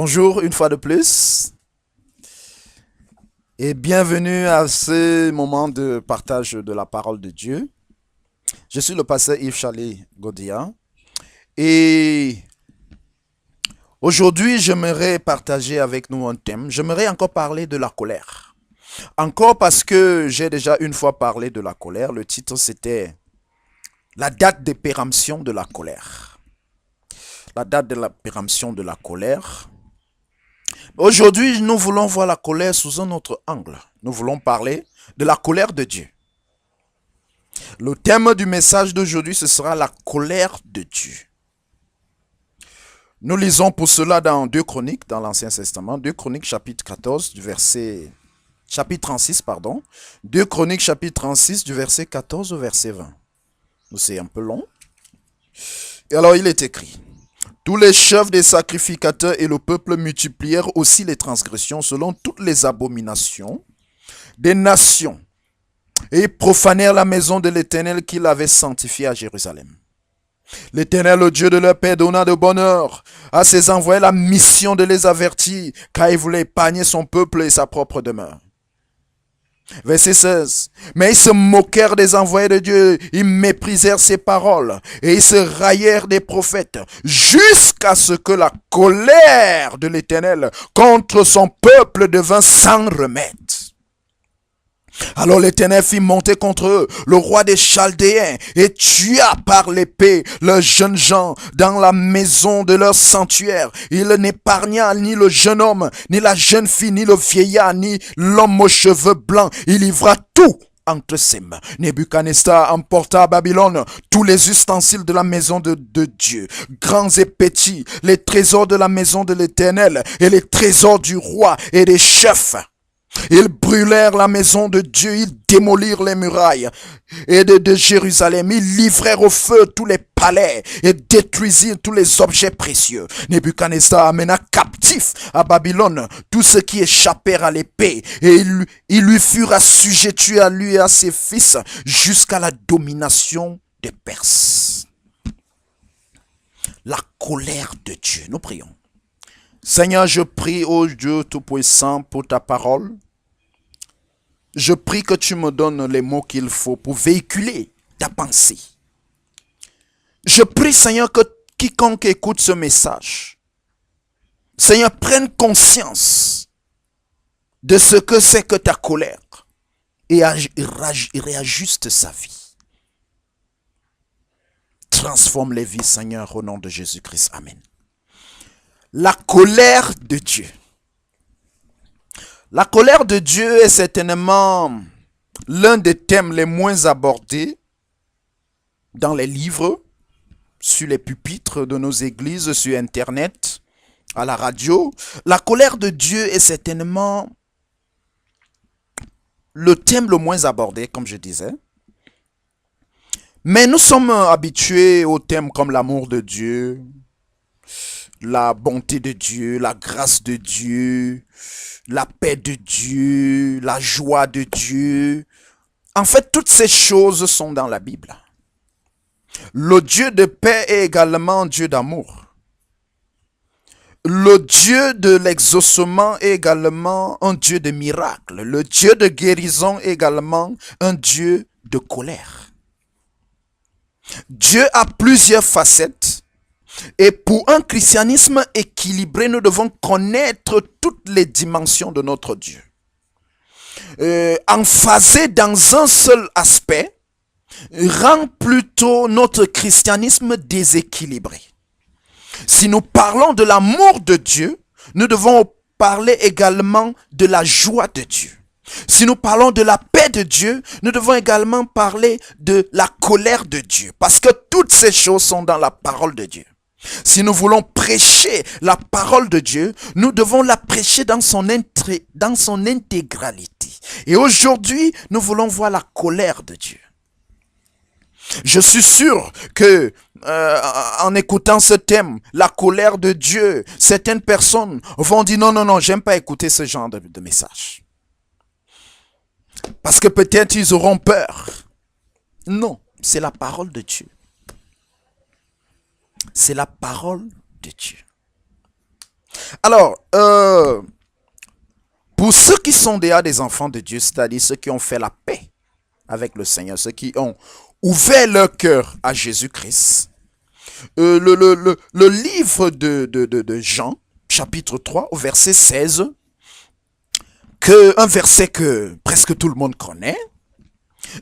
Bonjour une fois de plus et bienvenue à ce moment de partage de la parole de Dieu. Je suis le pasteur Yves Charlie Godia et aujourd'hui j'aimerais partager avec nous un thème. J'aimerais encore parler de la colère. Encore parce que j'ai déjà une fois parlé de la colère. Le titre c'était la date de péremption de la colère. La date de la péremption de la colère. Aujourd'hui, nous voulons voir la colère sous un autre angle. Nous voulons parler de la colère de Dieu. Le thème du message d'aujourd'hui, ce sera la colère de Dieu. Nous lisons pour cela dans 2 Chroniques, dans l'Ancien Testament, 2 Chroniques chapitre 14, chapitre 36, pardon. 2 Chroniques chapitre 36, du verset 14 au verset 20. C'est un peu long. Et alors, il est écrit: tous les chefs des sacrificateurs et le peuple multiplièrent aussi les transgressions selon toutes les abominations des nations et profanèrent la maison de l'Éternel qu'il avait sanctifiée à Jérusalem. L'Éternel, le Dieu de leur père, donna de bonheur à ses envoyés la mission de les avertir, car il voulait épargner son peuple et sa propre demeure. Verset 16. Mais ils se moquèrent des envoyés de Dieu, ils méprisèrent ses paroles, et ils se raillèrent des prophètes, jusqu'à ce que la colère de l'Éternel contre son peuple devint sans remède. Alors l'Éternel fit monter contre eux le roi des Chaldéens et tua par l'épée leurs jeunes gens dans la maison de leur sanctuaire. Il n'épargna ni le jeune homme, ni la jeune fille, ni le vieillard, ni l'homme aux cheveux blancs. Il livra tout entre ses mains. Nebuchadnezzar emporta à Babylone tous les ustensiles de la maison de Dieu, grands et petits, les trésors de la maison de l'Éternel et les trésors du roi et des chefs. Ils brûlèrent la maison de Dieu, ils démolirent les murailles et de Jérusalem, ils livrèrent au feu tous les palais et détruisirent tous les objets précieux. Nebuchadnezzar amena captifs à Babylone tous ceux qui échappèrent à l'épée et ils lui furent assujettis à lui et à ses fils jusqu'à la domination des Perses. La colère de Dieu, nous prions. Seigneur, je prie, ô Dieu Tout-Puissant, pour ta parole. Je prie que tu me donnes les mots qu'il faut pour véhiculer ta pensée. Je prie, Seigneur, que quiconque écoute ce message, Seigneur, prenne conscience de ce que c'est que ta colère et réajuste sa vie. Transforme les vies, Seigneur, au nom de Jésus-Christ. Amen. La colère de Dieu. La colère de Dieu est certainement l'un des thèmes les moins abordés dans les livres, sur les pupitres de nos églises, sur Internet, à la radio. La colère de Dieu est certainement le thème le moins abordé, comme je disais. Mais nous sommes habitués aux thèmes comme l'amour de Dieu, la bonté de Dieu, la grâce de Dieu, la paix de Dieu, la joie de Dieu. En fait, toutes ces choses sont dans la Bible. Le Dieu de paix est également Dieu d'amour. Le Dieu de l'exaucement est également un Dieu de miracles. Le Dieu de guérison est également un Dieu de colère. Dieu a plusieurs facettes. Et pour un christianisme équilibré, nous devons connaître toutes les dimensions de notre Dieu. Emphasé dans un seul aspect rend plutôt notre christianisme déséquilibré. Si nous parlons de l'amour de Dieu, nous devons parler également de la joie de Dieu. Si nous parlons de la paix de Dieu, nous devons également parler de la colère de Dieu. Parce que toutes ces choses sont dans la parole de Dieu. Si nous voulons prêcher la parole de Dieu, nous devons la prêcher dans son intégralité. Et aujourd'hui, nous voulons voir la colère de Dieu. Je suis sûr que en écoutant ce thème, la colère de Dieu, certaines personnes vont dire non, j'aime pas écouter ce genre de message. Parce que peut-être ils auront peur. Non, c'est la parole de Dieu. C'est la parole de Dieu. Alors, pour ceux qui sont déjà des enfants de Dieu, c'est-à-dire ceux qui ont fait la paix avec le Seigneur, ceux qui ont ouvert leur cœur à Jésus-Christ, le livre de Jean, chapitre 3, au verset 16, un verset que presque tout le monde connaît.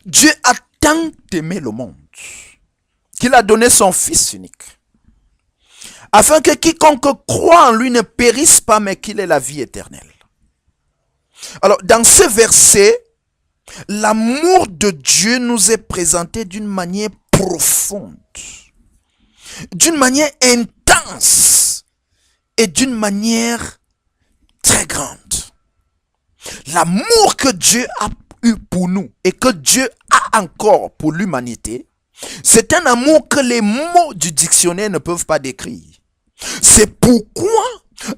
Dieu a tant aimé le monde qu'il a donné son Fils unique, afin que quiconque croit en lui ne périsse pas, mais qu'il ait la vie éternelle. Alors, dans ce verset, l'amour de Dieu nous est présenté d'une manière profonde, d'une manière intense et d'une manière très grande. L'amour que Dieu a eu pour nous et que Dieu a encore pour l'humanité, c'est un amour que les mots du dictionnaire ne peuvent pas décrire. C'est pourquoi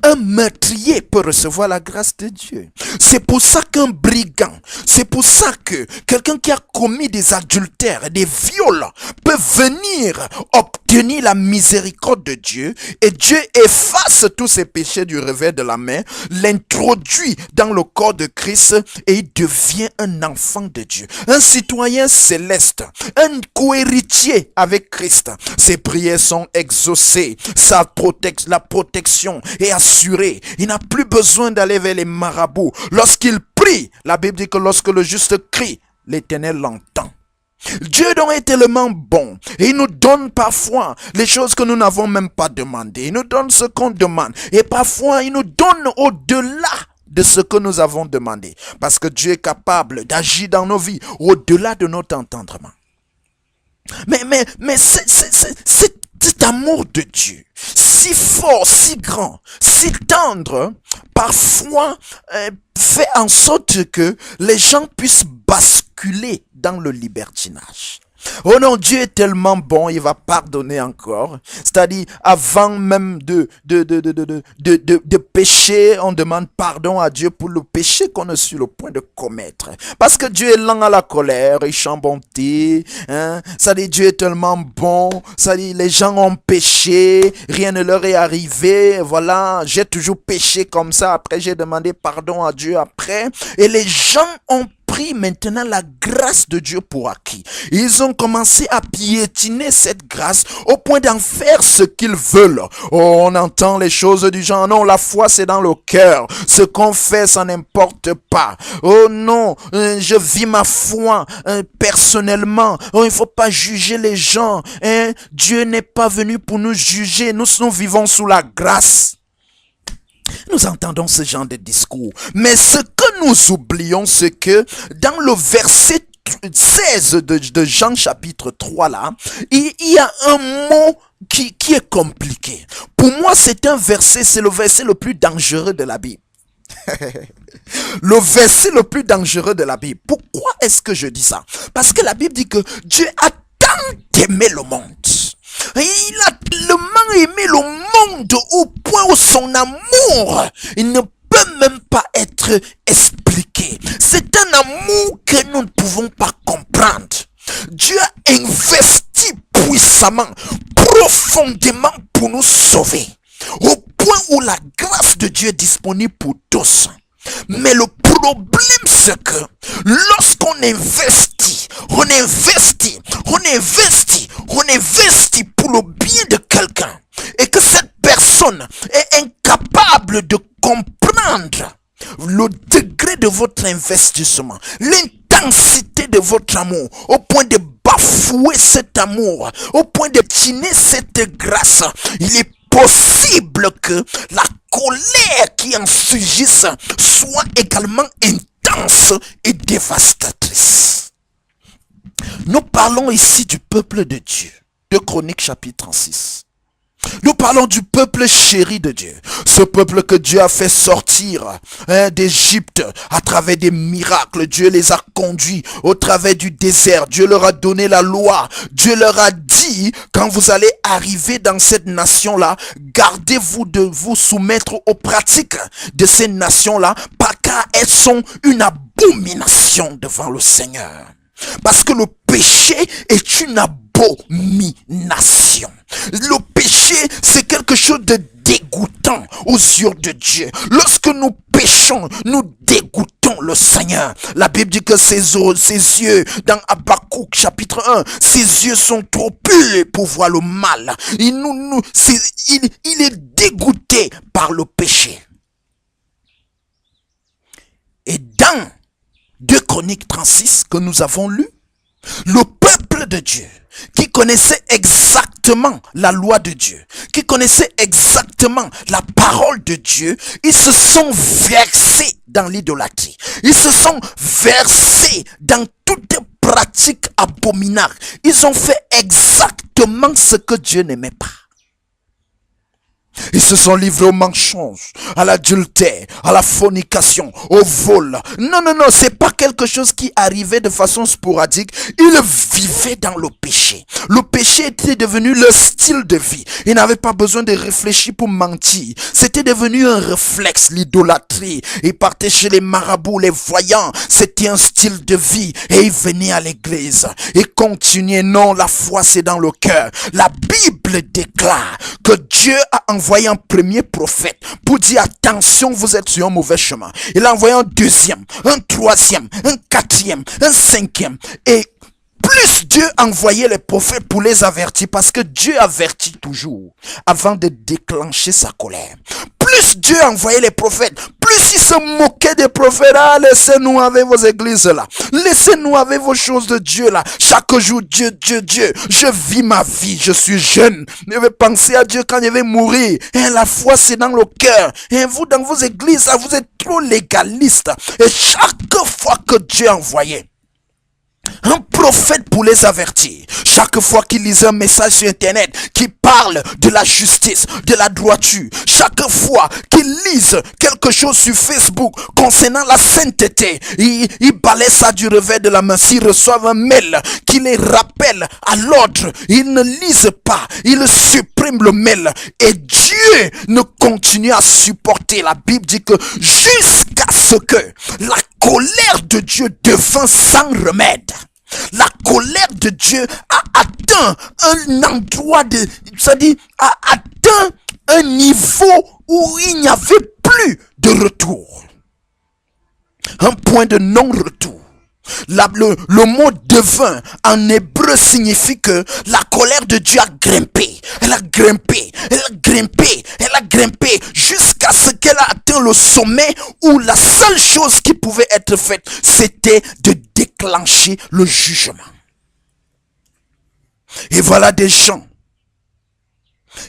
un meurtrier peut recevoir la grâce de Dieu. C'est pour ça qu'un brigand, c'est pour ça que quelqu'un qui a commis des adultères, des viols, peut venir obtenir la miséricorde de Dieu, et Dieu efface tous ses péchés du revers de la main, l'introduit dans le corps de Christ et il devient un enfant de Dieu, un citoyen céleste, un co-héritier avec Christ. Ses prières sont exaucées, la protection est assuré. Il n'a plus besoin d'aller vers les marabouts. Lorsqu'il prie, la Bible dit que lorsque le juste crie, l'Éternel l'entend. Dieu donc est tellement bon et il nous donne parfois les choses que nous n'avons même pas demandées. Il nous donne ce qu'on demande et parfois il nous donne au-delà de ce que nous avons demandé, parce que Dieu est capable d'agir dans nos vies au-delà de notre entendement. Mais cet amour de Dieu, si fort, si grand, si tendre, parfois fait en sorte que les gens puissent basculer dans le libertinage. Oh non, Dieu est tellement bon, il va pardonner encore. C'est-à-dire, avant même de pécher, on demande pardon à Dieu pour le péché qu'on est sur le point de commettre. Parce que Dieu est lent à la colère, riche en bonté. C'est-à-dire, Dieu est tellement bon. C'est-à-dire, les gens ont péché, rien ne leur est arrivé. Voilà, j'ai toujours péché comme ça. Après, j'ai demandé pardon à Dieu après. Et les gens ont pris maintenant la grâce de Dieu pour acquis. Ils ont commencé à piétiner cette grâce au point d'en faire ce qu'ils veulent. Oh, on entend les choses du genre, non, la foi c'est dans le cœur. Ce qu'on fait, ça n'importe pas. Oh non, je vis ma foi personnellement. Oh, il ne faut pas juger les gens. Dieu n'est pas venu pour nous juger. Nous vivons sous la grâce. Nous entendons ce genre de discours. Mais ce que nous oublions, c'est que dans le verset 16 de Jean chapitre 3 là, il y a un mot qui est compliqué. Pour moi, c'est le verset le plus dangereux de la Bible. Le verset le plus dangereux de la Bible. Pourquoi est-ce que je dis ça? Parce que la Bible dit que Dieu a tant aimé le monde. Il a tellement aimé le monde au point où son amour, il ne peut même pas être expliqué. C'est un amour que nous ne pouvons pas comprendre. Dieu a investi puissamment, profondément pour nous sauver, au point où la grâce de Dieu est disponible pour tous. Mais le problème, c'est que lorsqu'on investit pour le bien de quelqu'un et que cette personne est incapable de comprendre le degré de votre investissement, l'intensité de votre amour, au point de bafouer cet amour, au point de tiner cette grâce, il est possible que la colère qui en surgisse soit également intense et dévastatrice. Nous parlons ici du peuple de Dieu. 2 Chroniques chapitre 36. Nous parlons du peuple chéri de Dieu. Ce peuple que Dieu a fait sortir d'Égypte à travers des miracles. Dieu les a conduits au travers du désert. Dieu leur a donné la loi. Dieu leur a dit, quand vous allez arriver dans cette nation-là, gardez-vous de vous soumettre aux pratiques de ces nations-là, car elles sont une abomination devant le Seigneur. Parce que le péché est une abomination. Le péché, c'est quelque chose de dégueulasse. dégoûtant aux yeux de Dieu. Lorsque nous péchons, nous dégoûtons le Seigneur. La Bible dit que ses yeux, dans Habakkuk chapitre 1, ses yeux sont trop purs pour voir le mal. Il est dégoûté par le péché. Et dans 2 Chroniques 36 que nous avons lu, le peuple de Dieu, qui connaissait exactement la loi de Dieu, qui connaissait exactement la parole de Dieu, ils se sont versés dans l'idolâtrie. Ils se sont versés dans toute pratique abominable. Ils ont fait exactement ce que Dieu n'aimait pas. Ils se sont livrés au mensonge, à l'adultère, à la fornication, au vol. Non, c'est pas quelque chose qui arrivait de façon sporadique. Ils vivaient dans le péché. Le péché était devenu leur style de vie. Ils n'avaient pas besoin de réfléchir pour mentir. C'était devenu un réflexe, l'idolâtrie. Ils partaient chez les marabouts, les voyants. C'était un style de vie. Et ils venaient à l'église. Ils continuaient. Non, la foi c'est dans le cœur. La Bible déclare que Dieu a envoyé un premier prophète pour dire attention, vous êtes sur un mauvais chemin. Il a envoyé un deuxième, un troisième, un quatrième, un cinquième. Et plus Dieu envoyait les prophètes pour les avertir, parce que Dieu avertit toujours avant de déclencher sa colère. Plus Dieu envoyait les prophètes, plus il se moquait des prophètes. Ah, laissez-nous avec vos églises là. Laissez-nous avec vos choses de Dieu là. Chaque jour, Dieu. Je vis ma vie, je suis jeune. Je vais penser à Dieu quand je vais mourir. Et la foi, c'est dans le cœur. Et vous, dans vos églises, là, vous êtes trop légalistes. Et chaque fois que Dieu envoyait un prophète pour les avertir, chaque fois qu'il lisait un message sur internet qui parle de la justice, de la droiture, chaque fois qu'il lise quelque chose sur Facebook concernant la sainteté, il balaie ça du revers de la main. S'ils reçoivent un mail qui les rappelle à l'ordre, ils ne lisent pas, ils suppriment le mail. Et Dieu ne continue à supporter. La Bible dit que jusqu'à ce que la colère de Dieu devint sans remède. La colère de Dieu a atteint un endroit c'est-à-dire a atteint un niveau où il n'y avait plus de retour. Un point de non-retour. Le mot devint en hébreu signifie que la colère de Dieu a grimpé. Elle a grimpé, elle a grimpé, elle a grimpé jusqu'à ce qu'elle a atteint le sommet où la seule chose qui pouvait être faite, c'était de déclencher le jugement. Et voilà des gens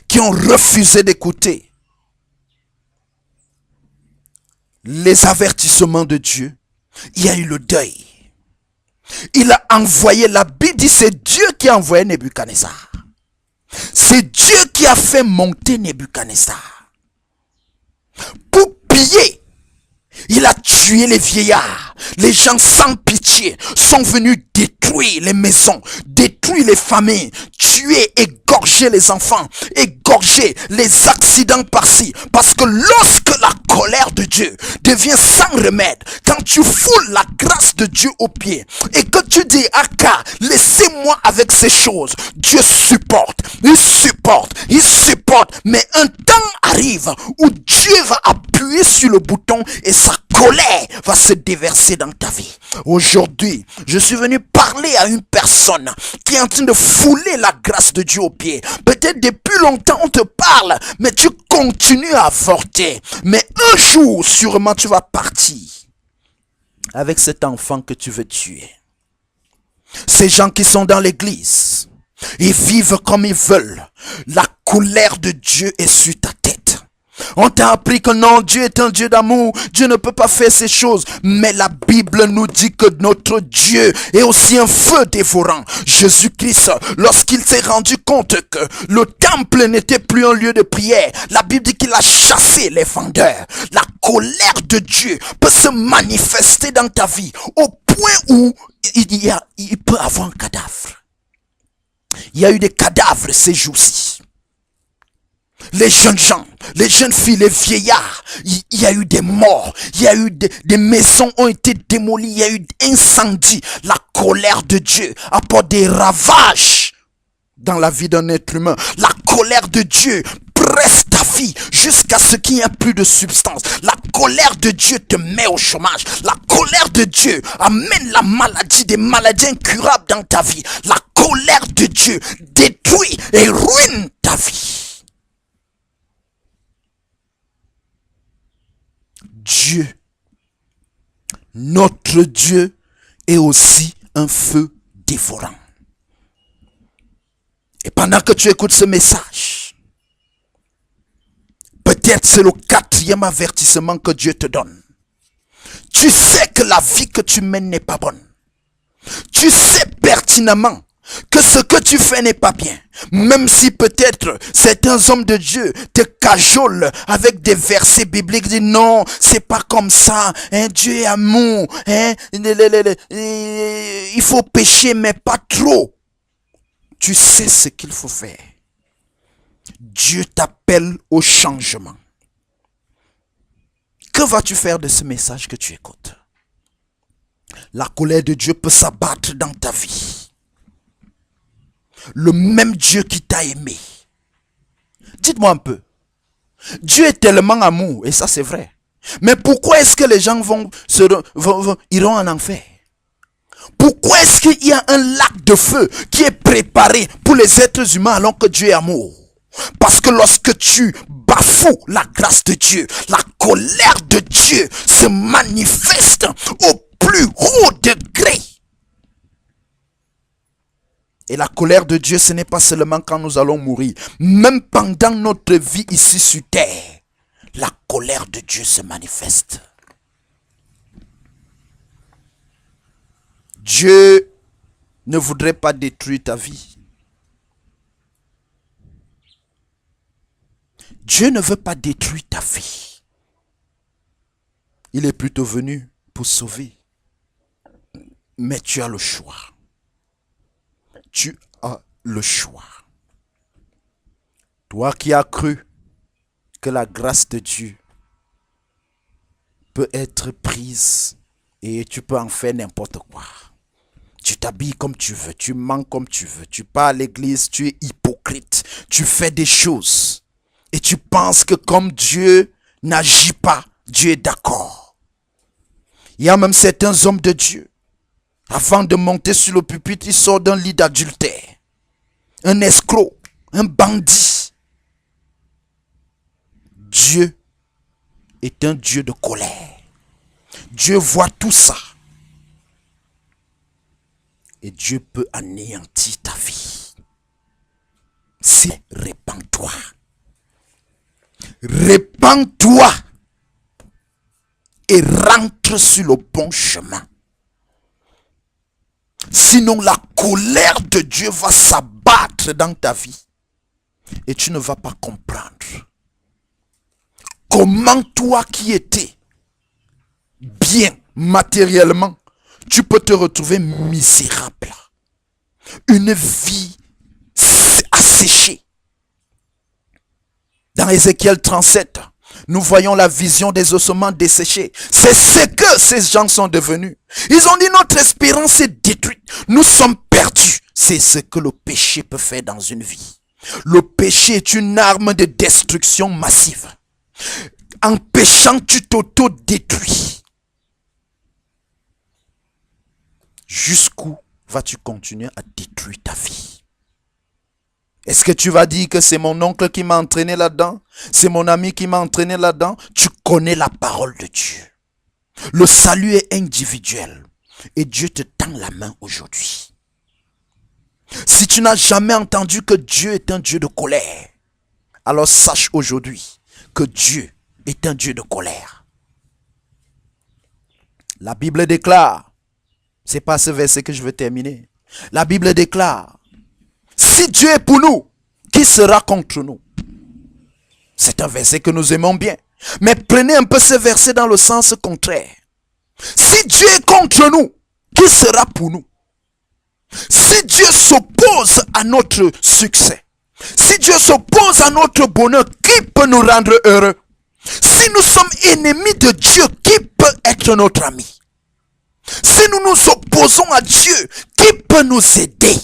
qui ont refusé d'écouter les avertissements de Dieu. Il y a eu le deuil. Il a envoyé, la Bible dit, c'est Dieu qui a envoyé Nebuchadnezzar. C'est Dieu qui a fait monter Nebuchadnezzar pour piller. Il a tué les vieillards. Les gens sans pitié sont venus détruire les maisons, détruire les familles, tuer, égorger les enfants, égorger les accidents par-ci. Parce que lorsque la colère de Dieu devient sans remède, quand tu foules la grâce de Dieu aux pieds et que tu dis, Aka, laissez-moi avec ces choses, Dieu supporte, il supporte, il supporte. Mais un temps arrive où Dieu va appuyer sur le bouton et sa colère va se déverser dans ta vie. Aujourd'hui, je suis venu parler à une personne qui est en train de fouler la grâce de Dieu aux pieds. Peut-être depuis longtemps on te parle, mais tu continues à avorter. Mais un jour, sûrement tu vas partir avec cet enfant que tu veux tuer. Ces gens qui sont dans l'église, ils vivent comme ils veulent. La colère de Dieu est sur ta tête. On t'a appris que non, Dieu est un Dieu d'amour. Dieu ne peut pas faire ces choses. Mais la Bible nous dit que notre Dieu est aussi un feu dévorant. Jésus-Christ, lorsqu'il s'est rendu compte que le temple n'était plus un lieu de prière, la Bible dit qu'il a chassé les vendeurs. La colère de Dieu peut se manifester dans ta vie au point où il peut avoir un cadavre. Il y a eu des cadavres ces jours-ci. Les jeunes gens, les jeunes filles, les vieillards, il y a eu des morts, il y a eu des maisons ont été démolies, il y a eu incendie. La colère de Dieu apporte des ravages dans la vie d'un être humain. La colère de Dieu presse ta vie jusqu'à ce qu'il n'y ait plus de substance. La colère de Dieu te met au chômage. La colère de Dieu amène la maladie, des maladies incurables dans ta vie. La colère de Dieu détruit et ruine ta vie. Dieu, notre Dieu, est aussi un feu dévorant. Et pendant que tu écoutes ce message, peut-être c'est le 4e avertissement que Dieu te donne. Tu sais que la vie que tu mènes n'est pas bonne. Tu sais pertinemment que ce que tu fais n'est pas bien. Même si peut-être certains hommes de Dieu te cajolent avec des versets bibliques, disent non, c'est pas comme ça. Hein, Dieu est amour. Hein, il faut pécher, mais pas trop. Tu sais ce qu'il faut faire. Dieu t'appelle au changement. Que vas-tu faire de ce message que tu écoutes? La colère de Dieu peut s'abattre dans ta vie. Le même Dieu qui t'a aimé. Dites-moi un peu. Dieu est tellement amour, et ça c'est vrai. Mais pourquoi est-ce que les gens iront en enfer? Pourquoi est-ce qu'il y a un lac de feu qui est préparé pour les êtres humains alors que Dieu est amour? Parce que lorsque tu bafoues la grâce de Dieu, la colère de Dieu se manifeste au plus haut degré. Et la colère de Dieu, ce n'est pas seulement quand nous allons mourir. Même pendant notre vie ici sur terre, la colère de Dieu se manifeste. Dieu ne voudrait pas détruire ta vie. Dieu ne veut pas détruire ta vie. Il est plutôt venu pour sauver. Mais tu as le choix. Tu as le choix. Toi qui as cru que la grâce de Dieu peut être prise et tu peux en faire n'importe quoi. Tu t'habilles comme tu veux, tu mens comme tu veux, tu pars à l'église, tu es hypocrite, tu fais des choses et tu penses que comme Dieu n'agit pas, Dieu est d'accord. Il y a même certains hommes de Dieu, avant de monter sur le pupitre, ils sortent d'un lit d'adultère. Un escroc, un bandit. Dieu est un Dieu de colère. Dieu voit tout ça. Et Dieu peut anéantir ta vie. Si, répands-toi. Répands-toi. Et rentre sur le bon chemin. Sinon, la colère de Dieu va s'abattre dans ta vie. Et tu ne vas pas comprendre. Comment toi qui étais bien matériellement, tu peux te retrouver misérable. Une vie asséchée. Dans Ézéchiel 37, nous voyons la vision des ossements desséchés. C'est ce que ces gens sont devenus. Ils ont dit notre espérance est détruite. Nous sommes perdus. C'est ce que le péché peut faire dans une vie. Le péché est une arme de destruction massive. En péchant, tu t'auto-détruis. Jusqu'où vas-tu continuer à détruire ta vie? Est-ce que tu vas dire que c'est mon oncle qui m'a entraîné là-dedans? C'est mon ami qui m'a entraîné là-dedans? Tu connais la parole de Dieu. Le salut est individuel. Et Dieu te tend la main aujourd'hui. Si tu n'as jamais entendu que Dieu est un Dieu de colère, alors sache aujourd'hui que Dieu est un Dieu de colère. La Bible déclare, c'est pas ce verset que je veux terminer. La Bible déclare, si Dieu est pour nous, qui sera contre nous? C'est un verset que nous aimons bien. Mais prenez un peu ce verset dans le sens contraire. Si Dieu est contre nous, qui sera pour nous? Si Dieu s'oppose à notre succès, si Dieu s'oppose à notre bonheur, qui peut nous rendre heureux? Si nous sommes ennemis de Dieu, qui peut être notre ami? Si nous nous opposons à Dieu, qui peut nous aider?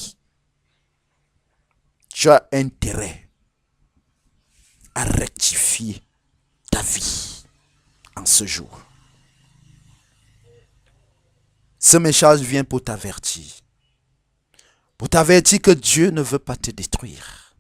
Tu as intérêt à rectifier ce jour. Ce message vient pour t'avertir. Pour t'avertir que Dieu ne veut pas te détruire.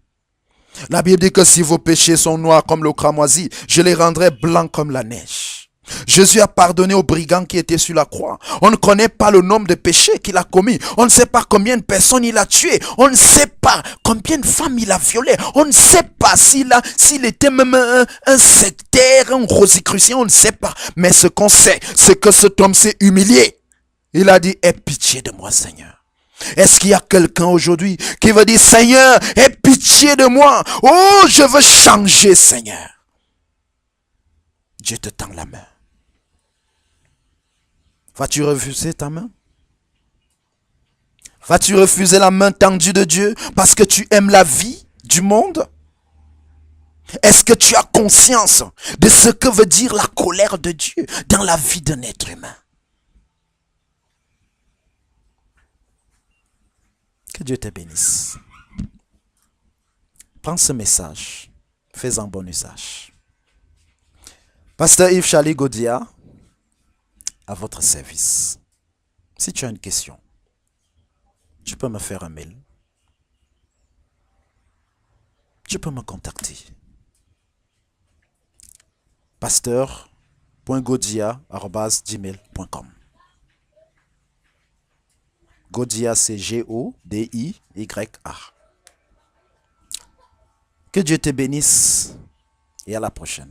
La Bible dit que si vos péchés sont noirs comme le cramoisi, je les rendrai blancs comme la neige. Jésus a pardonné aux brigands qui étaient sur la croix. On ne connaît pas le nombre de péchés qu'il a commis. On ne sait pas combien de personnes il a tuées. On ne sait pas combien de femmes il a violées. On ne sait pas s'il était même un sectaire, un rosicrucien. On ne sait pas. Mais ce qu'on sait, c'est que cet homme s'est humilié. Il a dit, aie pitié de moi, Seigneur. Est-ce qu'il y a quelqu'un aujourd'hui qui veut dire, Seigneur, aie pitié de moi. Oh, je veux changer, Seigneur. Dieu te tend la main. Vas-tu refuser ta main? Vas-tu refuser la main tendue de Dieu parce que tu aimes la vie du monde? Est-ce que tu as conscience de ce que veut dire la colère de Dieu dans la vie d'un être humain? Que Dieu te bénisse. Prends ce message. Fais-en bon usage. Pasteur Yves Charlie Godia, à votre service. Si tu as une question, tu peux me faire un mail. Tu peux me contacter. pasteur.godia@gmail.com. Godia, c'est G-O-D-I-Y-A. Que Dieu te bénisse et à la prochaine.